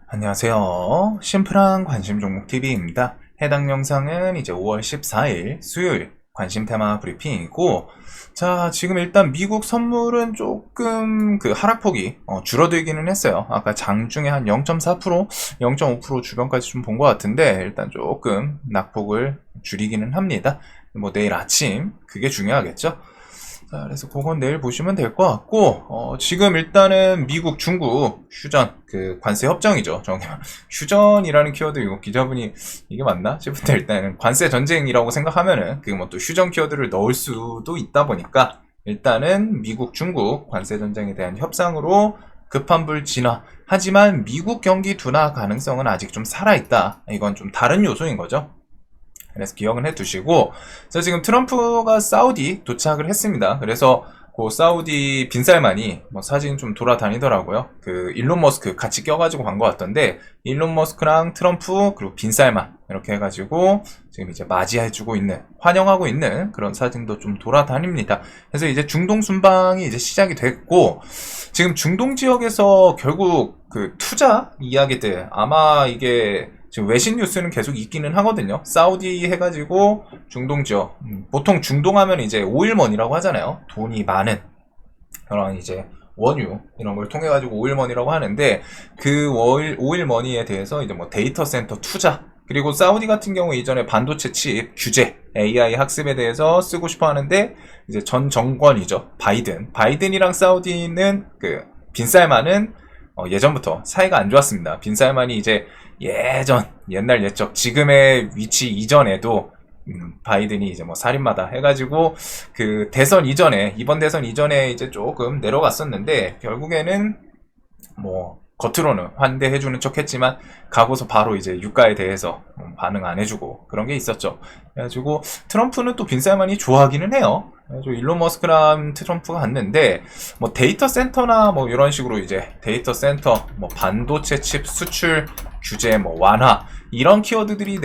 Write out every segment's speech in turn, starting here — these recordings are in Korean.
안녕하세요. 심플한 관심 종목 TV입니다. 해당 영상은 이제 5월 14일 수요일 관심 테마 브리핑이고, 자, 지금 일단 미국 선물은 조금 그 하락폭이 줄어들기는 했어요. 아까 장중에 한 0.4%, 0.5% 주변까지 좀 본 것 같은데, 일단 조금 낙폭을 줄이기는 합니다. 뭐 내일 아침, 그게 중요하겠죠? 자, 그래서 그건 내일 보시면 될 것 같고, 지금 일단은 미국, 중국 휴전, 그 관세 협정이죠. 정확히 휴전이라는 키워드 이거 기자분이 이게 맞나 싶을 때 일단은 관세 전쟁이라고 생각하면은 그 뭐 또 휴전 키워드를 넣을 수도 있다 보니까 일단은 미국, 중국 관세 전쟁에 대한 협상으로 급한 불 진화. 하지만 미국 경기 둔화 가능성은 아직 좀 살아있다. 이건 좀 다른 요소인 거죠. 그래서 기억은 해두시고, 그래서 지금 트럼프가 사우디 도착을 했습니다. 그래서 그 사우디 빈살만이 뭐 사진 좀 돌아다니더라고요. 그 일론 머스크 같이 껴가지고 간 것 같던데, 일론 머스크랑 트럼프 그리고 빈살만 이렇게 해가지고 지금 이제 맞이해주고 있는, 환영하고 있는 그런 사진도 좀 돌아다닙니다. 그래서 이제 중동 순방이 이제 시작이 됐고, 지금 중동 지역에서 결국 그 투자 이야기들, 아마 이게 지금 외신 뉴스는 계속 있기는 하거든요. 사우디 해가지고 중동 지역, 보통 중동 하면 이제 오일머니라고 하잖아요. 돈이 많은 그런 이제 원유 이런 걸 통해 가지고 오일머니라고 하는데, 그 오일머니에 대해서 이제 뭐 데이터 센터 투자, 그리고 사우디 같은 경우 이전에 반도체 칩 규제, AI 학습에 대해서 쓰고 싶어 하는데, 이제 전 정권이죠. 바이든이랑 사우디는 그 빈살만은 예전부터 사이가 안 좋았습니다. 빈살만이 이제 옛날 옛적, 지금의 위치 이전에도 바이든이 이제 뭐 살인마다 해가지고 그 대선 이전에, 이번 대선 이전에 이제 조금 내려갔었는데, 결국에는 뭐 겉으로는 환대해주는 척 했지만 가고서 바로 이제 유가에 대해서 반응 안 해주고 그런 게 있었죠. 그래가지고 트럼프는 또 빈살만이 좋아하기는 해요. 그래서 일론 머스크랑 트럼프가 갔는데, 뭐 데이터 센터나 뭐 이런 식으로 이제 데이터 센터, 뭐 반도체 칩 수출 규제 뭐 완화, 이런 키워드들이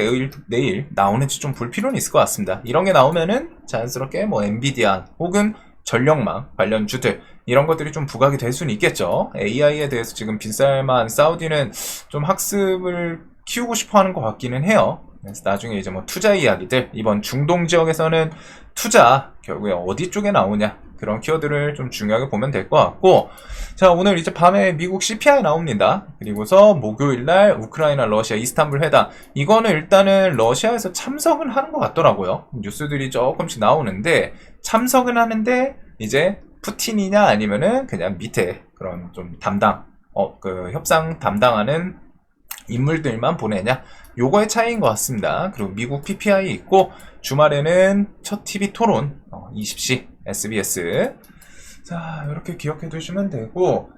내일 나오는지 좀 볼 필요는 있을 것 같습니다. 이런 게 나오면은 자연스럽게 뭐 엔비디아 혹은 전력망 관련주들, 이런 것들이 좀 부각이 될 수는 있겠죠. AI에 대해서 지금 빈살만 사우디는 좀 학습을 키우고 싶어 하는 것 같기는 해요. 그래서 나중에 이제 뭐 투자 이야기들, 이번 중동 지역에서는 투자 결국에 어디 쪽에 나오냐, 그런 키워드를 좀 중요하게 보면 될 것 같고, 자, 오늘 이제 밤에 미국 CPI 나옵니다. 그리고서 목요일날 우크라이나 러시아 이스탄불 회담, 이거는 일단은 러시아에서 참석은 하는 것 같더라고요. 뉴스들이 조금씩 나오는데, 참석은 하는데 이제 푸틴이냐 아니면은 그냥 밑에 그런 좀 그 협상 담당하는 인물들만 보내냐, 요거의 차이인 것 같습니다. 그리고 미국 PPI 있고, 주말에는 첫 TV 토론 20시 SBS. 자, 이렇게 기억해 두시면 되고,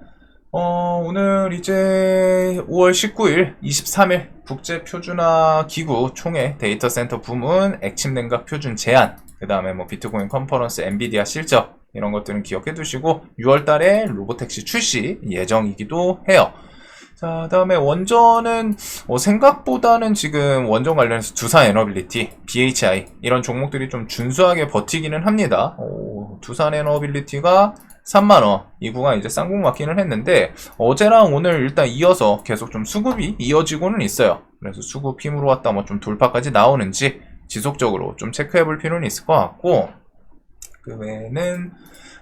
오늘 이제 5월 19일, 23일 국제표준화 기구 총회 데이터 센터 부문 액침 냉각 표준 제한, 그 다음에 뭐 비트코인 컨퍼런스, 엔비디아 실적, 이런 것들은 기억해 두시고, 6월 달에 로보택시 출시 예정이기도 해요. 자, 다음에 원전은 생각보다는 지금 원전 관련해서 두산에너빌리티, BHI 이런 종목들이 좀 준수하게 버티기는 합니다. 두산에너빌리티가 3만원, 이 구간 이제 쌍국 맞기는 했는데, 어제랑 오늘 일단 이어서 계속 좀 수급이 이어지고는 있어요. 그래서 수급 힘으로 왔다 뭐 좀 돌파까지 나오는지 지속적으로 좀 체크해 볼 필요는 있을 것 같고, 그 외에는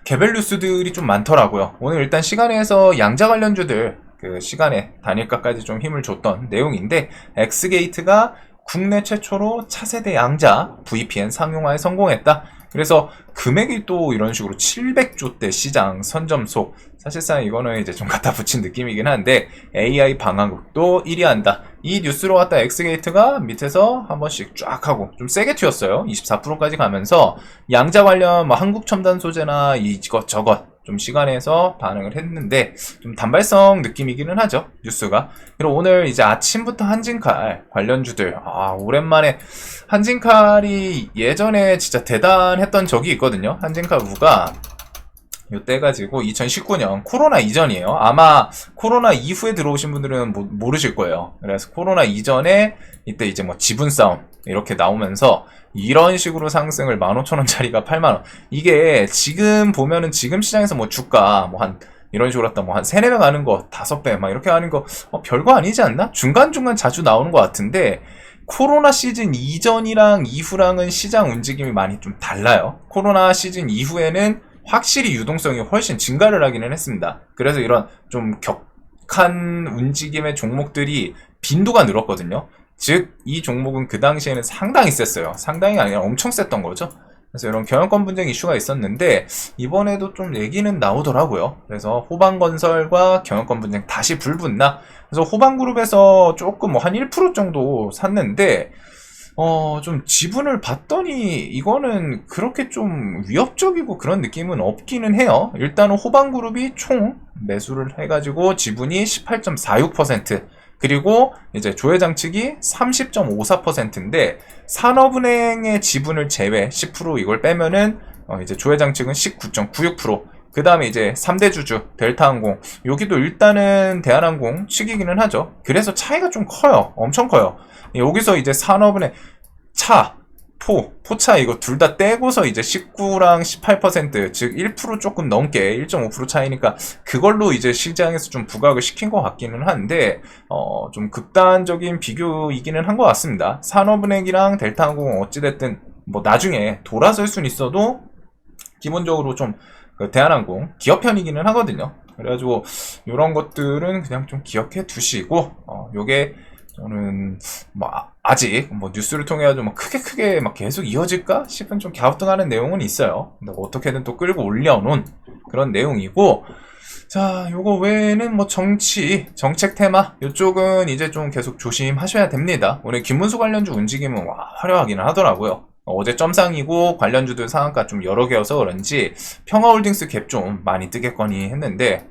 개별 뉴스들이 좀 많더라고요. 오늘 일단 시간에서 양자 관련주들, 그 시간에 단일가까지 좀 힘을 줬던 내용인데, 엑스게이트가 국내 최초로 차세대 양자 VPN 상용화에 성공했다. 그래서 금액이 또 이런 식으로 700조대 시장 선점속, 사실상 이거는 이제 좀 갖다 붙인 느낌이긴 한데, AI 방화극도 1위 한다. 이 뉴스로 갖다 엑스게이트가 밑에서 한 번씩 쫙 하고 좀 세게 튀었어요. 24%까지 가면서 양자 관련 뭐 한국 첨단 소재나 이것저것 좀 시간에서 반응을 했는데, 좀 단발성 느낌이기는 하죠, 뉴스가. 그리고 오늘 이제 아침부터 한진칼 관련주들, 오랜만에 한진칼이 예전에 진짜 대단했던 적이 있거든요. 한진칼 우가 요때 가지고 2019년 코로나 이전이에요. 아마 코로나 이후에 들어오신 분들은 모르실 거예요. 그래서 코로나 이전에 이때 이제 뭐 지분 싸움 이렇게 나오면서 이런 식으로 상승을 15,000원짜리가 8만원. 이게 지금 보면은 지금 시장에서 뭐 주가 뭐 한 이런 식으로 했다 뭐 한 3, 4배 가는 거 5배 막 이렇게 하는 거 별거 아니지 않나? 중간중간 자주 나오는 것 같은데 코로나 시즌 이전이랑 이후랑은 시장 움직임이 많이 좀 달라요. 코로나 시즌 이후에는 확실히 유동성이 훨씬 증가를 하기는 했습니다. 그래서 이런 좀 격한 움직임의 종목들이 빈도가 늘었거든요. 즉 이 종목은 그 당시에는 상당히 셌어요. 상당히 아니라 엄청 셌던 거죠. 그래서 이런 경영권 분쟁 이슈가 있었는데 이번에도 좀 얘기는 나오더라고요. 그래서 호방건설과 경영권 분쟁 다시 불붙나? 그래서 호방그룹에서 조금 뭐 한 1% 정도 샀는데 좀 지분을 봤더니 이거는 그렇게 좀 위협적이고 그런 느낌은 없기는 해요. 일단은 호방그룹이 총 매수를 해가지고 지분이 18.46%, 그리고 이제 조회장 측이 30.54%인데 산업은행의 지분을 제외 10% 이걸 빼면은 이제 조회장 측은 19.96%, 그 다음에 이제 3대 주주 델타항공, 여기도 일단은 대한항공 측이기는 하죠. 그래서 차이가 좀 커요. 엄청 커요. 여기서 이제 산업은행 포차 이거 둘 다 떼고서 이제 19랑 18%, 즉 1% 조금 넘게 1.5% 차이니까 그걸로 이제 시장에서 좀 부각을 시킨 것 같기는 한데 좀 극단적인 비교이기는 한 것 같습니다. 산업은행이랑 델타항공은 어찌됐든 뭐 나중에 돌아설 수는 있어도 기본적으로 좀 대한항공 기업 편이기는 하거든요. 그래가지고 이런 것들은 그냥 좀 기억해 두시고 요게 저는 뭐 아직 뭐 뉴스를 통해 가지고 뭐 크게 막 계속 이어질까 싶은 좀 갸우뚱하는 내용은 있어요. 근데 뭐 어떻게든 또 끌고 올려놓은 그런 내용이고, 자 요거 외에는 뭐 정책 테마 요쪽은 이제 좀 계속 조심하셔야 됩니다. 오늘 김문수 관련주 움직임은 화려하기는 하더라고요. 어제 점상이고 관련주들 상한가 좀 여러 개여서 그런지 평화홀딩스 갭 좀 많이 뜨겠거니 했는데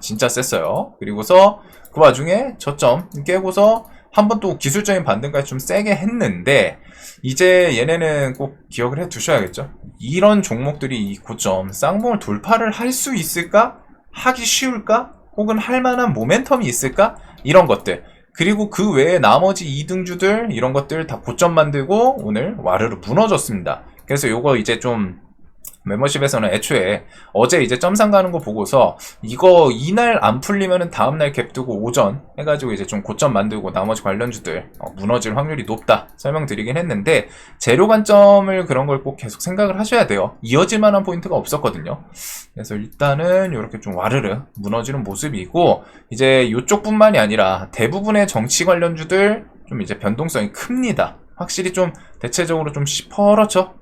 진짜 셌어요. 그리고서 그 와중에 저점 깨고서 한번 또 기술적인 반등까지 좀 세게 했는데 이제 얘네는 꼭 기억을 해 두셔야겠죠. 이런 종목들이 이 고점 쌍봉을 돌파를 할 수 있을까? 하기 쉬울까? 혹은 할 만한 모멘텀이 있을까? 이런 것들, 그리고 그 외에 나머지 2등주들 이런 것들 다 고점 만들고 오늘 와르르 무너졌습니다. 그래서 요거 이제 좀 멤버십에서는 애초에 어제 이제 점상 가는 거 보고서 이거 이날 안 풀리면은 다음날 갭 두고 오전 해가지고 이제 좀 고점 만들고 나머지 관련주들 무너질 확률이 높다 설명드리긴 했는데, 재료 관점을 그런 걸 꼭 계속 생각을 하셔야 돼요. 이어질 만한 포인트가 없었거든요. 그래서 일단은 이렇게 좀 와르르 무너지는 모습이고, 이제 이쪽뿐만이 아니라 대부분의 정치 관련주들 좀 이제 변동성이 큽니다. 확실히 좀 대체적으로 좀 시퍼렇죠.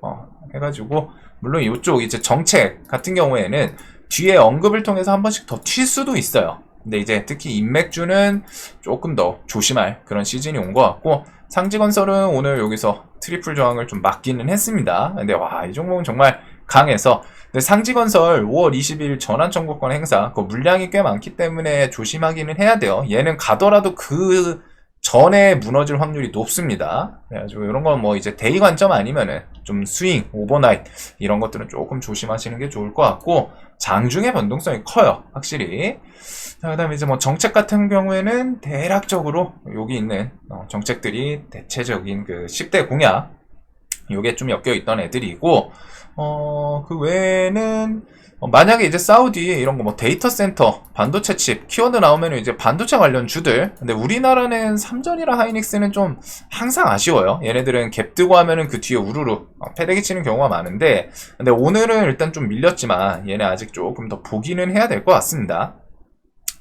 해가지고 물론 이쪽 이제 정책 같은 경우에는 뒤에 언급을 통해서 한 번씩 더 튈 수도 있어요. 근데 이제 특히 인맥주는 조금 더 조심할 그런 시즌이 온 것 같고, 상지건설은 오늘 여기서 트리플 저항을 좀 막기는 했습니다. 근데 이 종목은 정말 강해서, 근데 상지건설 5월 20일 전환청구권 행사 그 물량이 꽤 많기 때문에 조심하기는 해야 돼요. 얘는 가더라도 그 전에 무너질 확률이 높습니다. 그래가지고 이런 건 뭐 이제 데이 관점 아니면은 좀 스윙, 오버나잇 이런 것들은 조금 조심하시는 게 좋을 것 같고, 장중의 변동성이 커요, 확실히. 자, 그다음에 이제 뭐 정책 같은 경우에는 대략적으로 여기 있는 정책들이 대체적인 그 10대 공약 요게 좀 엮여 있던 애들이고, 그 외에는 만약에 이제 사우디 이런 거 뭐 데이터 센터, 반도체 칩 키워드 나오면 이제 반도체 관련 주들, 근데 우리나라는 삼전이랑 하이닉스는 좀 항상 아쉬워요. 얘네들은 갭 뜨고 하면은 그 뒤에 우르르 패대기 치는 경우가 많은데, 근데 오늘은 일단 좀 밀렸지만 얘네 아직 조금 더 보기는 해야 될 것 같습니다.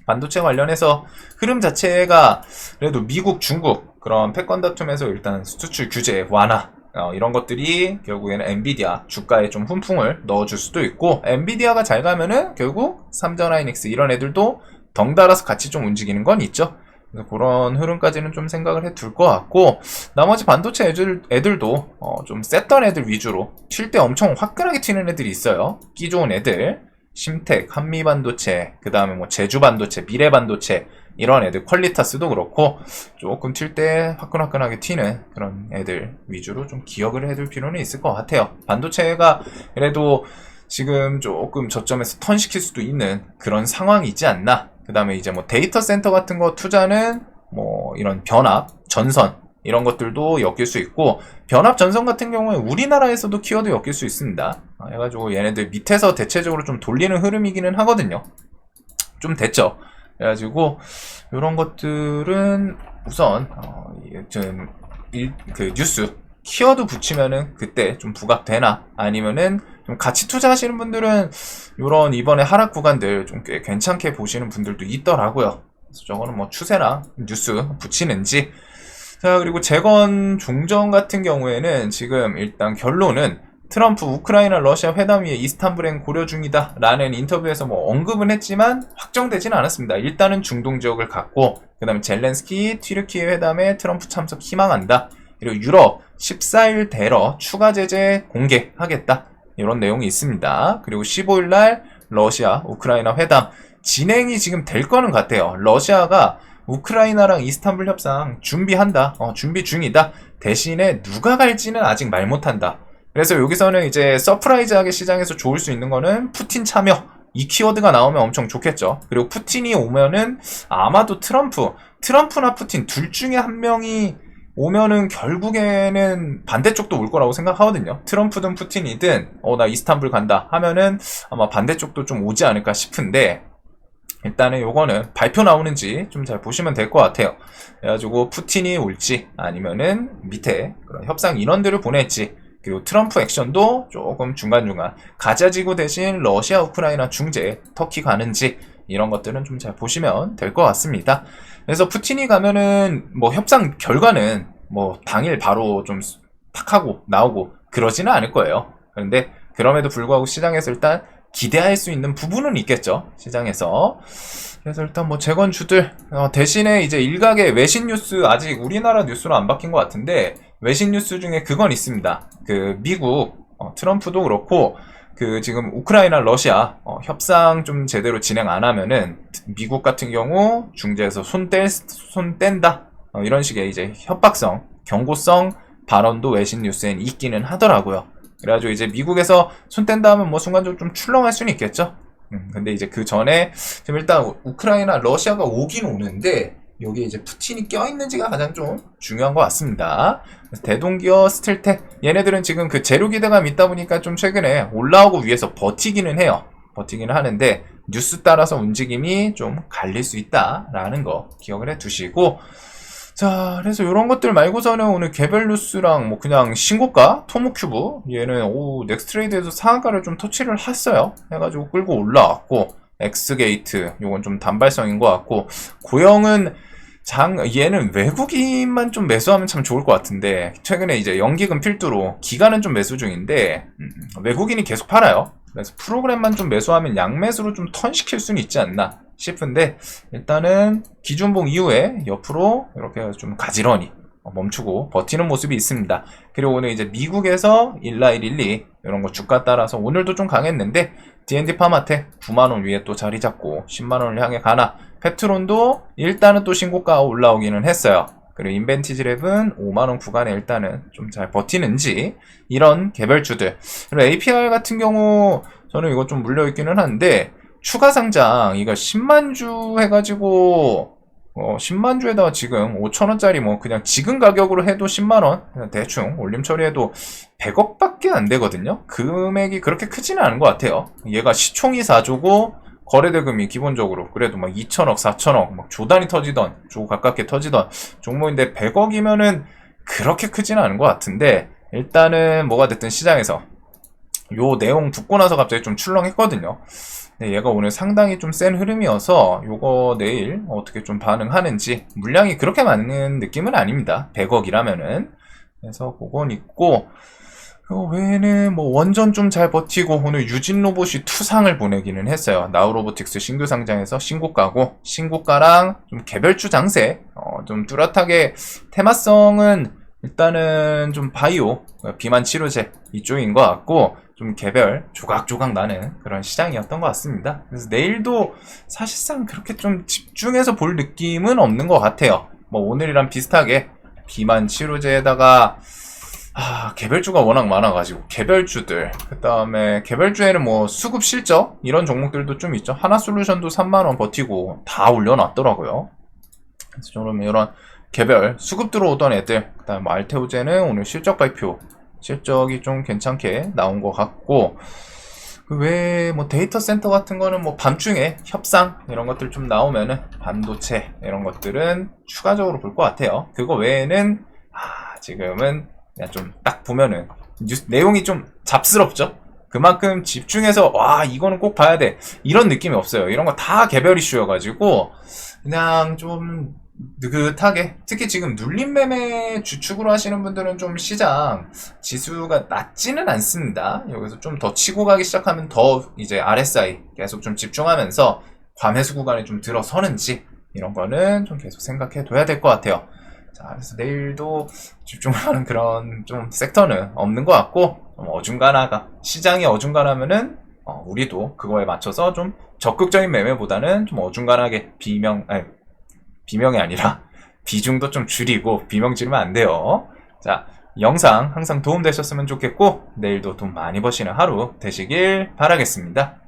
반도체 관련해서 흐름 자체가 그래도 미국, 중국 그런 패권 다툼에서 일단 수출 규제 완화 이런 것들이 결국에는 엔비디아 주가에 좀 훈풍을 넣어줄 수도 있고, 엔비디아가 잘 가면은 결국 삼전하이닉스 이런 애들도 덩달아서 같이 좀 움직이는 건 있죠. 그래서 그런 흐름까지는 좀 생각을 해 둘 것 같고, 나머지 반도체 애들도 좀 셌던 애들 위주로 튈 때 엄청 화끈하게 튀는 애들이 있어요. 끼 좋은 애들, 심텍, 한미반도체, 그 다음에 뭐 제주반도체, 미래반도체 이런 애들, 퀄리타스도 그렇고 조금 튈 때 화끈화끈하게 튀는 그런 애들 위주로 좀 기억을 해둘 필요는 있을 것 같아요. 반도체가 그래도 지금 조금 저점에서 턴시킬 수도 있는 그런 상황이지 않나. 그 다음에 이제 뭐 데이터 센터 같은 거 투자는 뭐 이런 변압, 전선 이런 것들도 엮일 수 있고, 변압 전선 같은 경우에 우리나라에서도 키워드 엮일 수 있습니다. 해가지고 얘네들 밑에서 대체적으로 좀 돌리는 흐름이기는 하거든요. 좀 됐죠. 그래가지고 이런 것들은 우선 그 뉴스 키워드 붙이면은 그때 좀 부각되나, 아니면은 좀 같이 투자하시는 분들은 이런 이번에 하락 구간들 좀 꽤 괜찮게 보시는 분들도 있더라고요. 그래서 저거는 뭐 추세나 뉴스 붙이는지. 자, 그리고 재건 종전 같은 경우에는 지금 일단 결론은 트럼프 우크라이나 러시아 회담 위에 이스탄불행 고려 중이다 라는 인터뷰에서 뭐 언급은 했지만 확정되지는 않았습니다. 일단은 중동 지역을 갔고, 그 다음에 젤렌스키 튀르키예 회담에 트럼프 참석 희망한다. 그리고 유럽 14일 대러 추가 제재 공개하겠다, 이런 내용이 있습니다. 그리고 15일날 러시아 우크라이나 회담 진행이 지금 될 거는 같아요. 러시아가 우크라이나랑 이스탄불 협상 준비한다, 준비 중이다. 대신에 누가 갈지는 아직 말 못한다. 그래서 여기서는 이제 서프라이즈하게 시장에서 좋을 수 있는 거는 푸틴 참여, 이 키워드가 나오면 엄청 좋겠죠. 그리고 푸틴이 오면은 아마도 트럼프나 푸틴 둘 중에 한 명이 오면은 결국에는 반대쪽도 올 거라고 생각하거든요. 트럼프든 푸틴이든 나 이스탄불 간다 하면은 아마 반대쪽도 좀 오지 않을까 싶은데, 일단은 요거는 발표 나오는지 좀 잘 보시면 될 것 같아요. 그래가지고 푸틴이 올지 아니면은 밑에 그런 협상 인원들을 보낼지, 그리고 트럼프 액션도 조금 중간중간, 가자지구 대신 러시아 우크라이나 중재 터키 가는지, 이런 것들은 좀 잘 보시면 될 것 같습니다. 그래서 푸틴이 가면은 뭐 협상 결과는 뭐 당일 바로 좀 탁 하고 나오고 그러지는 않을 거예요. 그런데 그럼에도 불구하고 시장에서 일단 기대할 수 있는 부분은 있겠죠, 시장에서. 그래서 일단 뭐 재건주들 대신에 이제 일각의 외신 뉴스, 아직 우리나라 뉴스로 안 바뀐 것 같은데 외신 뉴스 중에 그건 있습니다. 그 미국 트럼프도 그렇고 그 지금 우크라이나 러시아 협상 좀 제대로 진행 안 하면은 미국 같은 경우 중재에서 손 뗀다, 이런 식의 이제 협박성, 경고성 발언도 외신 뉴스엔 있기는 하더라고요. 그래가지고 이제 미국에서 손 뗀다 하면 뭐 순간적으로 좀 출렁할 수는 있겠죠. 근데 이제 그 전에 지금 일단 우크라이나 러시아가 오긴 오는데 여기에 이제 푸틴이 껴있는지가 가장 좀 중요한 것 같습니다. 대동기어, 스틸텍, 얘네들은 지금 그 재료 기대감 있다 보니까 좀 최근에 올라오고 위에서 버티기는 해요. 버티기는 하는데 뉴스 따라서 움직임이 좀 갈릴 수 있다라는 거 기억을 해 두시고, 자, 그래서 이런 것들 말고서는 오늘 개별 뉴스랑 뭐 그냥 신고가 토모큐브, 얘는 넥스트레이드에서 상한가를 좀 터치를 했어요. 해가지고 끌고 올라왔고, 엑스게이트 요건 좀 단발성인 것 같고, 고영은 얘는 외국인만 좀 매수하면 참 좋을 것 같은데 최근에 이제 연기금 필두로 기간은 좀 매수 중인데 외국인이 계속 팔아요. 그래서 프로그램만 좀 매수하면 양매수로 좀 턴시킬 수는 있지 않나 싶은데, 일단은 기준봉 이후에 옆으로 이렇게 좀 가지런히 멈추고 버티는 모습이 있습니다. 그리고 오늘 이제 미국에서 19112 이런 거 주가 따라서 오늘도 좀 강했는데 D&D 파마텍 9만원 위에 또 자리 잡고 10만원을 향해 가나, 페트론도 일단은 또 신고가 올라오기는 했어요. 그리고 인벤티지랩은 5만원 구간에 일단은 좀 잘 버티는지, 이런 개별주들. 그리고 APR 같은 경우 저는 이거 좀 물려있기는 한데 추가 상장 이거 10만주 해가지고 10만주에다가 지금 5천원짜리 뭐 그냥 지금 가격으로 해도 10만원 그냥 대충 올림 처리해도 100억밖에 안 되거든요. 금액이 그렇게 크지는 않은 것 같아요. 얘가 시총이 4조고 거래대금이 기본적으로 그래도 막 2천억 4천억 막 조단이 터지던, 조 가깝게 터지던 종목인데 100억이면은 그렇게 크지는 않은 것 같은데, 일단은 뭐가 됐든 시장에서 요 내용 듣고 나서 갑자기 좀 출렁했거든요. 네, 얘가 오늘 상당히 좀 센 흐름이어서 요거 내일 어떻게 좀 반응하는지, 물량이 그렇게 많은 느낌은 아닙니다. 100억이라면은. 그래서 그건 있고, 그 외에는 뭐 원전 좀 잘 버티고 오늘 유진 로봇이 투상을 보내기는 했어요. 나우로보틱스 신규 상장에서 신고가고, 신고가랑 좀 개별주 장세 좀 뚜렷하게 테마성은 일단은 좀 바이오, 비만 치료제 이쪽인 것 같고, 좀 개별 조각조각 나는 그런 시장이었던 것 같습니다. 그래서 내일도 사실상 그렇게 좀 집중해서 볼 느낌은 없는 것 같아요. 뭐 오늘이랑 비슷하게 비만 치료제에다가 개별주가 워낙 많아가지고 개별주들, 그 다음에 개별주에는 뭐 수급 실적 이런 종목들도 좀 있죠. 하나솔루션도 3만원 버티고 다 올려놨더라고요. 그래서 저는 이런 개별 수급 들어오던 애들, 그 다음에 뭐 알테오제는 오늘 실적 발표, 실적이 좀 괜찮게 나온 것 같고, 그 외에 뭐 데이터 센터 같은 거는 뭐 밤중에 협상 이런 것들 좀 나오면은 반도체 이런 것들은 추가적으로 볼 것 같아요. 그거 외에는 지금은 그냥 좀 딱 보면은 뉴스 내용이 좀 잡스럽죠. 그만큼 집중해서 와 이거는 꼭 봐야 돼 이런 느낌이 없어요. 이런 거 다 개별 이슈여가지고 그냥 좀 느긋하게, 특히 지금 눌림 매매 주축으로 하시는 분들은 좀 시장 지수가 낮지는 않습니다. 여기서 좀 더 치고 가기 시작하면 더 이제 RSI 계속 좀 집중하면서 과매수 구간에 좀 들어서는지 이런 거는 좀 계속 생각해 둬야 될 것 같아요. 자, 그래서 내일도 집중하는 그런 좀 섹터는 없는 것 같고, 좀 어중간하가, 시장이 어중간하면은 우리도 그거에 맞춰서 좀 적극적인 매매보다는 좀 어중간하게 비명이 아니라 비중도 좀 줄이고 비명 지르면 안 돼요. 자, 영상 항상 도움되셨으면 좋겠고 내일도 돈 많이 버시는 하루 되시길 바라겠습니다.